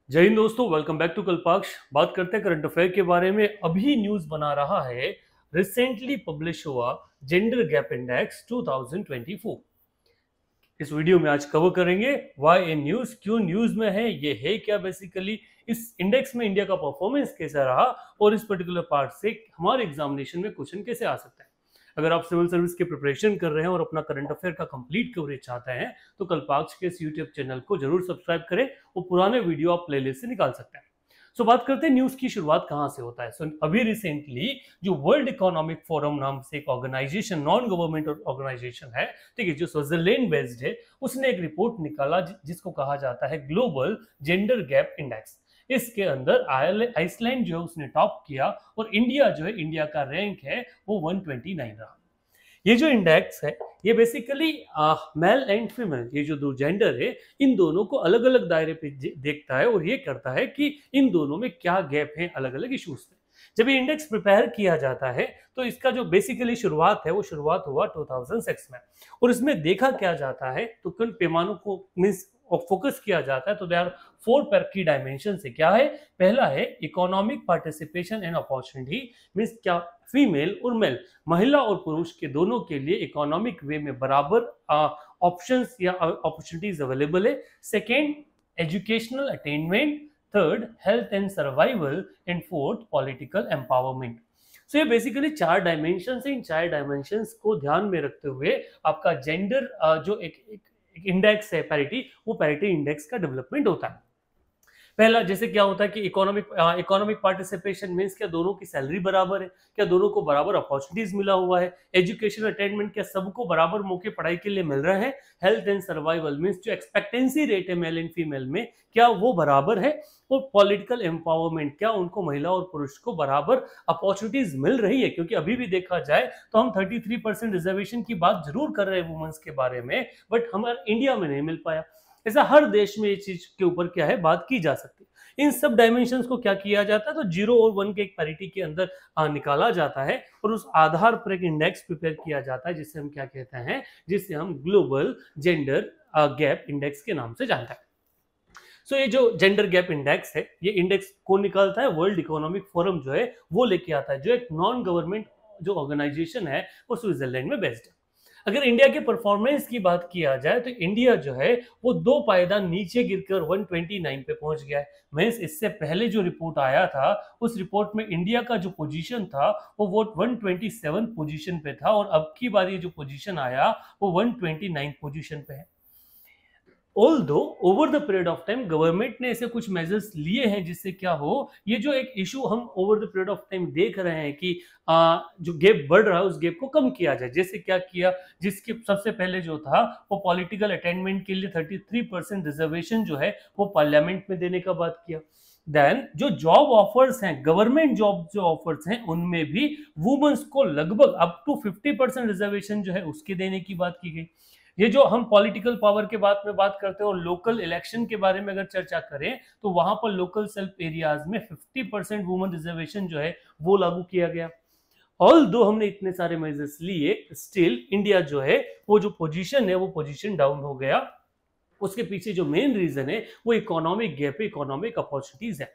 जय हिंद दोस्तों, welcome back to कल्पाक्ष। बात करते हैं करंट अफेयर के बारे में। अभी न्यूज बना रहा है, रिसेंटली पब्लिश हुआ जेंडर गैप इंडेक्स 2024। इस वीडियो में आज कवर करेंगे व्हाई ए न्यूज, क्यों न्यूज में है, ये है क्या बेसिकली, इस इंडेक्स में इंडिया का परफॉर्मेंस कैसा रहा और इस पर्टिकुलर पार्ट से हमारे एग्जामिनेशन में क्वेश्चन कैसे आ सकता है। अगर आप सिविल सर्विस की प्रिपरेशन कर रहे हैं और अपना करंट अफेयर का कंप्लीट कवरेज चाहते हैं तो कल्पाक्ष के इस यूट्यूब चैनल को जरूर सब्सक्राइब करें और पुराने वीडियो आप प्लेलिस्ट से निकाल सकते हैं। सो बात करते हैं न्यूज की शुरुआत कहां से होता है। अभी रिसेंटली जो वर्ल्ड इकोनॉमिक फोरम नाम से एक ऑर्गेनाइजेशन, नॉन गवर्नमेंट ऑर्गेनाइजेशन है, ठीक है, जो स्विट्जरलैंड बेस्ड है, उसने एक रिपोर्ट निकाला जिसको कहा जाता है ग्लोबल जेंडर गैप इंडेक्स। इसके अंदर आइसलैंड जो है उसने टॉप किया और इंडिया जो है, इंडिया का रैंक है वो 129 रहा। ये जो इंडेक्स है ये बेसिकली मेल एंड फीमेल, ये जो दो जेंडर है, इन दोनों को अलग अलग दायरे पे देखता है और ये करता है कि इन दोनों में क्या गैप है अलग अलग इश्यूज पे। जब ये इंडेक्स प्रिपेयर किया जाता है तो इसका जो बेसिकली शुरुआत है वो शुरुआत हुआ 2006 में। और इसमें देखा क्या जाता है तो किन पैमानों को मीन्स फोकस किया जाता है, तो दे आर फोर की डायमेंशन से। क्या है? पहला है economic participation and opportunity, means क्या फीमेल और मेल, महिला और पुरुष के दोनों के लिए इकोनॉमिक वे में बराबर ऑप्शंस या अपॉर्चुनिटीज अवेलेबल है। Second, educational attainment. Third, health and survival. And fourth, political empowerment. So ये बेसिकली चार डायमेंशन है। इन चार डायमेंशन को ध्यान में रखते हुए आपका जेंडर जो एक इंडेक्स है पैरिटी, वो पैरिटी इंडेक्स का डेवलपमेंट होता है। पहला जैसे क्या होता है कि इकोनॉमिक पार्टिसिपेशन मींस क्या दोनों की सैलरी बराबर है, क्या दोनों को बराबर अपॉर्चुनिटीज मिला हुआ है। एजुकेशन अटेनमेंट, क्या सबको बराबर मौके पढ़ाई के लिए मिल रहे हैं। हेल्थ एंड सर्वाइवल मींस जो एक्सपेक्टेंसी रेट है मेल एंड फीमेल में, क्या वो बराबर है। और पॉलिटिकल एम्पावरमेंट, क्या उनको महिला और पुरुष को बराबर अपॉर्चुनिटीज मिल रही है। क्योंकि अभी भी देखा जाए तो हम 33% रिजर्वेशन की बात जरूर कर रहे हैं वुमेन्स के बारे में, बट हमारे इंडिया में नहीं मिल पाया। ऐसा हर देश में इस चीज के ऊपर क्या है बात की जा सकती है। इन सब डायमेंशंस को क्या किया जाता है तो 0 और 1 के एक पैरिटी के अंदर निकाला जाता है और उस आधार पर एक इंडेक्स प्रिपेयर किया जाता है जिसे हम क्या कहते हैं, जिसे हम ग्लोबल जेंडर गैप इंडेक्स के नाम से जानते हैं। सो ये जो जेंडर गैप इंडेक्स है, ये इंडेक्स कौन निकालता है? वर्ल्ड इकोनॉमिक फोरम जो है वो लेके आता है, जो एक नॉन गवर्नमेंट जो ऑर्गेनाइजेशन है वो स्विट्जरलैंड में बेस्ड है। अगर इंडिया के परफॉर्मेंस की बात किया जाए तो इंडिया जो है वो 2 पायदान नीचे गिरकर 129 पे पहुंच गया है। मींस इससे पहले जो रिपोर्ट आया था उस रिपोर्ट में इंडिया का जो पोजीशन था वो 127 पोजीशन पे था और अब की बार ये जो पोजीशन आया वो 129 पोजीशन पे है। Although over the period of time government ने ऐसे कुछ मेजर्स लिए हैं जिससे क्या हो, ये जो एक इशू हम over the period of time देख रहे हैं कि जो गैप बढ़ रहा है उस गैप को कम किया जाए। जैसे क्या किया, जिसके सबसे पहले जो था वो पॉलिटिकल अटेनमेंट के लिए 33% रिजर्वेशन जो है वो पार्लियामेंट में देने का बात किया। देन जो जॉब ऑफर्स हैं, गवर्नमेंट जॉब जो ऑफर्स हैं उनमें भी वुमेन्स को लगभग अप टू 50% रिजर्वेशन जो है उसके देने की बात की गई। ये जो हम पॉलिटिकल पावर के बात में बात करते हैं और लोकल इलेक्शन के बारे में अगर चर्चा करें तो वहां पर लोकल सेल्फ एरियाज में 50% वुमेन रिजर्वेशन जो है वो लागू किया गया। ऑल दो हमने इतने सारे मेजर्स लिए, स्टिल इंडिया जो है वो जो पोजीशन है वो पोजीशन डाउन हो गया। उसके पीछे जो मेन रीजन है वो इकोनॉमिक गैप, इकोनॉमिक अपॉर्चुनिटीज है।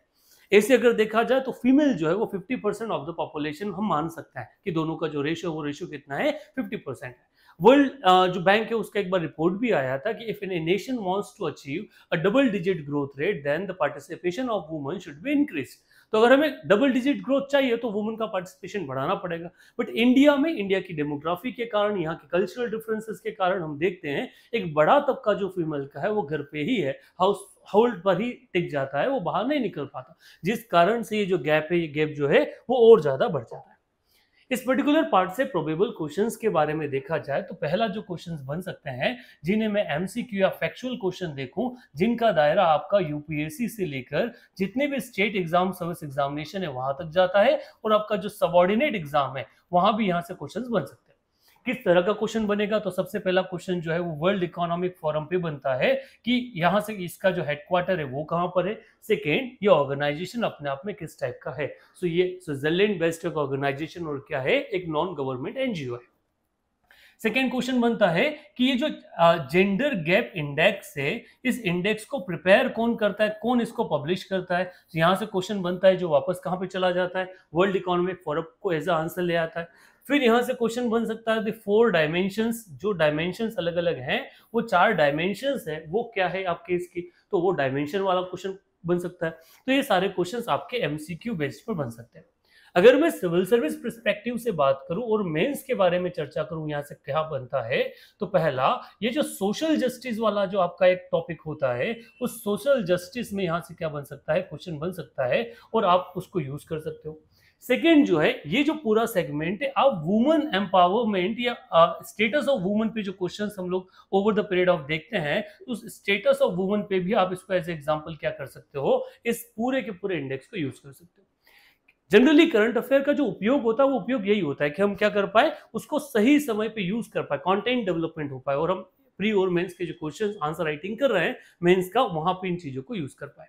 ऐसे अगर देखा जाए तो फीमेल जो है वो 50% ऑफ द पॉपुलेशन हम मान सकते हैं कि दोनों का जो रेशियो वो रेशियो कितना है, 50% है। वर्ल्ड जो बैंक है उसका एक बार रिपोर्ट भी आया था कि if a nation wants to achieve a double digit growth rate then the participation of women should be increase. तो अगर हमें डबल डिजिट ग्रोथ चाहिए तो वुमेन का पार्टिसिपेशन बढ़ाना पड़ेगा। बट इंडिया में, इंडिया की डेमोग्राफी के कारण, यहाँ के कल्चरल डिफरेंसेस के कारण हम देखते हैं एक बड़ा तबका जो फीमेल का है वो घर पे ही है, हाउस होल्ड पर ही टिक जाता है, वो बाहर नहीं निकल पाता, जिस कारण से ये जो गैप है, ये गैप जो है वो और ज्यादा बढ़ जाता है। इस पर्टिकुलर पार्ट से प्रोबेबल क्वेश्चंस के बारे में देखा जाए तो पहला जो क्वेश्चंस बन सकते हैं जिन्हें मैं एमसीक्यू या फैक्चुअल क्वेश्चन देखूं, जिनका दायरा आपका यूपीएससी से लेकर जितने भी स्टेट एग्जाम सर्विस एग्जामिनेशन है वहां तक जाता है और आपका जो सबऑर्डिनेट एग्जाम है वहां भी यहां से क्वेश्चंस बन सकते हैं। किस तरह का क्वेश्चन बनेगा? तो सबसे पहला क्वेश्चन जो है वो वर्ल्ड इकोनॉमिक फोरम पे बनता है कि यहाँ से इसका जो हेडक्वार्टर है वो कहाँ पर है। सेकेंड, ये ऑर्गेनाइजेशन अपने आप में किस टाइप का है। ये स्विट्जरलैंड बेस्ड ऑर्गेनाइजेशन और क्या है, एक नॉन गवर्नमेंट एनजीओ है। सेकेंड क्वेश्चन बनता है कि ये जो जेंडर गैप इंडेक्स है, इस इंडेक्स को प्रिपेयर कौन करता है, कौन इसको पब्लिश करता है। तो यहां से क्वेश्चन बनता है जो वापस कहां पे चला जाता है, वर्ल्ड इकोनॉमिक फोरम को एज आंसर ले आता है। फिर यहां से क्वेश्चन बन सकता है फोर डायमेंशंस, जो डायमेंशंस अलग अलग हैं, वो चार डायमेंशंस है, वो क्या है आपके इसकी, तो वो डायमेंशन वाला क्वेश्चन बन सकता है। तो ये सारे क्वेश्चंस आपके एमसीक्यू बेस्ड पर बन सकते हैं। अगर मैं सिविल सर्विस पर्सपेक्टिव से बात करूं और मेंस के बारे में चर्चा करूं, यहां से क्या बनता है, तो पहला ये जो सोशल जस्टिस वाला जो आपका एक टॉपिक होता है, उस सोशल जस्टिस में यहां से क्या बन सकता है, क्वेश्चन बन सकता है और आप उसको यूज कर सकते हो। सेकेंड जो है, ये जो पूरा सेगमेंट है, आप वुमेन एम्पावरमेंट या स्टेटस ऑफ वुमेन पे जो क्वेश्चंस हम लोग ओवर द पीरियड ऑफ देखते हैं, तो उस स्टेटस ऑफ वुमेन पे भी आप इसको एज एग्जांपल क्या कर सकते हो, इस पूरे के पूरे इंडेक्स को यूज कर सकते हो। जनरली करंट अफेयर का जो उपयोग होता है, वो उपयोग यही होता है कि हम क्या कर पाए, उसको सही समय पे यूज कर पाए, कंटेंट डेवलपमेंट हो पाए, और हम प्री और मेंस के जो क्वेश्चन आंसर राइटिंग कर रहे हैं मेंस का, वहां पे इन चीजों को यूज कर पाए।